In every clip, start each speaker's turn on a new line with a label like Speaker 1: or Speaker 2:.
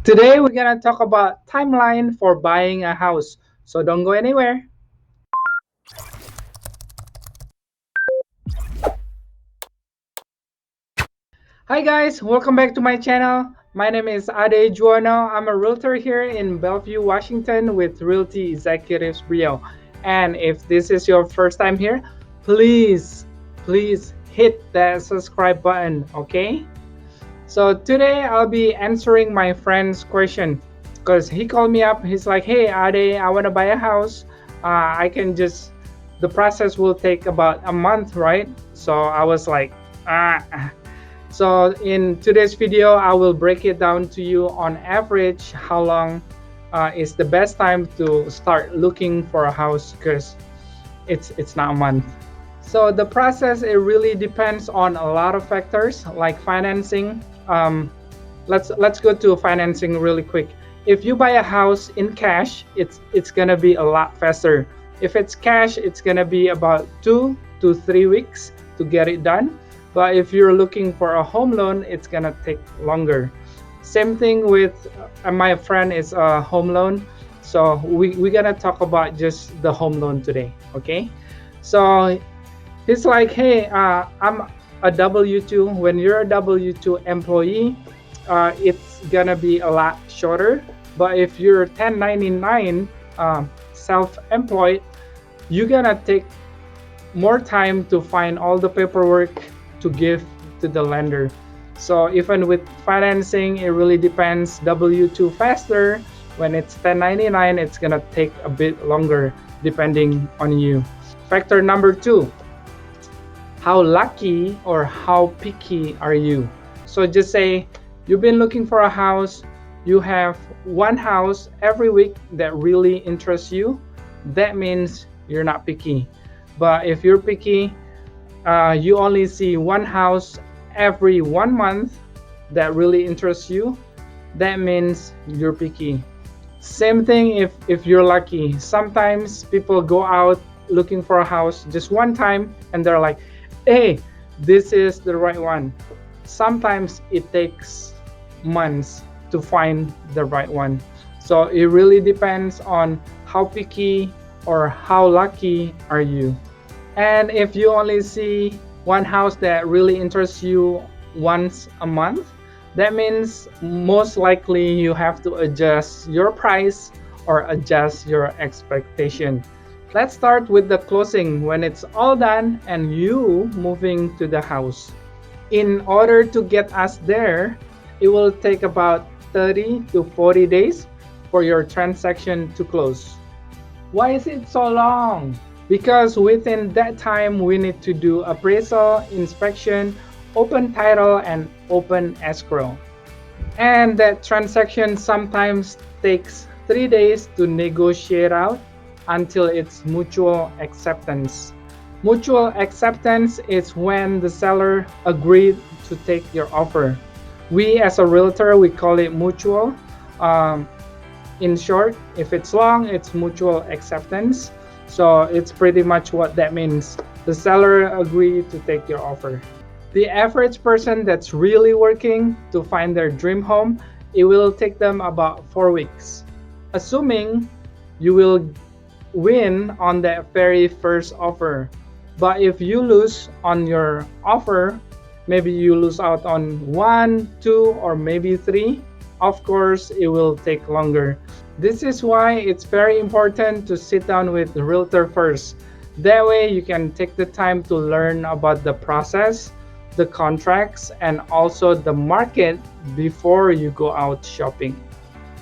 Speaker 1: Today we're gonna talk about timeline for buying a house. So don't go anywhere. Hi guys, welcome back to my channel. My name is Ade Juano. I'm a realtor here in Bellevue, Washington with Realty Executives Brio. And if this is your first time here, please hit that subscribe button, okay? So today I'll be answering my friend's question because he called me up. He's like, "Hey Ade, I want to buy a house. I can just the process will take about a month, right?" So I was like, ah. So in today's video, I will break it down to you on average how long is the best time to start looking for a house because it's not a month. So the process it really depends on a lot of factors like financing. Let's go to financing really quick. If you buy a house in cash, it's gonna be a lot faster. If it's cash, it's gonna be about 2 to 3 weeks to get it done. But if you're looking for a home loan, it's gonna take longer. Same thing with my friend is a home loan. So we're gonna talk about just the home loan today, okay? So he's like, hey, I'm a W-2. When you're a W-2 employee, it's gonna be a lot shorter. But if you're 1099 self-employed, you're gonna take more time to find all the paperwork to give to the lender. So even with financing, it really depends. W-2 faster. When it's 1099, it's gonna take a bit longer depending on you. Factor number two, how lucky or how picky are you? So just say you've been looking for a house, you have one house every week that really interests you, that means you're not picky. But if you're picky, you only see one house every 1 month that really interests you, that means you're picky. Same thing if you're lucky. Sometimes people go out looking for a house just one time and they're like, hey, this is the right one. Sometimes it takes months to find the right one. So it really depends on how picky or how lucky are you. And if you only see one house that really interests you once a month, that means most likely you have to adjust your price or adjust your expectation. Let's start with the closing when it's all done and you moving to the house. In order to get us there, it will take about 30 to 40 days for your transaction to close. Why is it so long? Because within that time, we need to do appraisal, inspection, open title, and open escrow. And that transaction sometimes takes 3 days to negotiate out until it's mutual acceptance. Mutual acceptance is when the seller agreed to take your offer. We as a realtor, we call it mutual. Um, in short, if it's long, it's mutual acceptance. So it's pretty much what that means. The seller agreed to take your offer. The average person that's really working to find their dream home, it will take them about 4 weeks. Assuming you will win on that very first offer. But if you lose on your offer, maybe you lose out on one, two, or maybe three, of course, it will take longer. This is why it's very important to sit down with the realtor first. That way you can take the time to learn about the process, the contracts, and also the market before you go out shopping.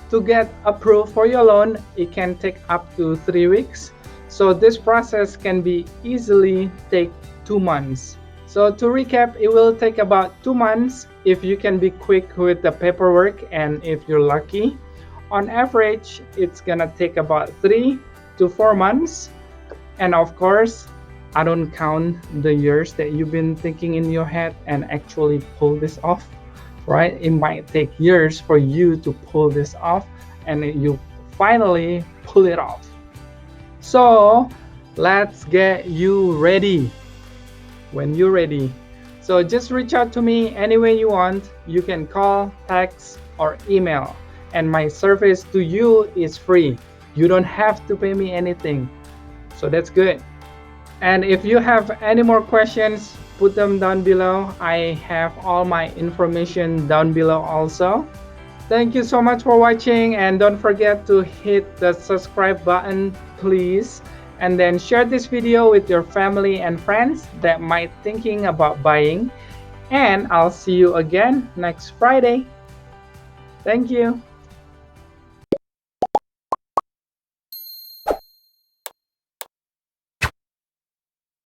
Speaker 1: To get approved for your loan, it can take up to 3 weeks. So this process can be easily take 2 months. So to recap, it will take about 2 months if you can be quick with the paperwork and if you're lucky. On average, it's gonna take about 3 to 4 months. And of course, I don't count the years that you've been thinking in your head and actually pull this off, right? It might take years for you to pull this off and you finally pull it off. So let's get you ready when you're ready. So just reach out to me any way you want. You can call, text, or email. and my service to you is free. You don't have to pay me anything. So that's good. And if you have any more questions, put them down below. I have all my information down below also. Thank you so much for watching, and don't forget to hit the subscribe button, please. And then share this video with your family and friends that might thinking about buying. And I'll see you again next Friday. Thank you.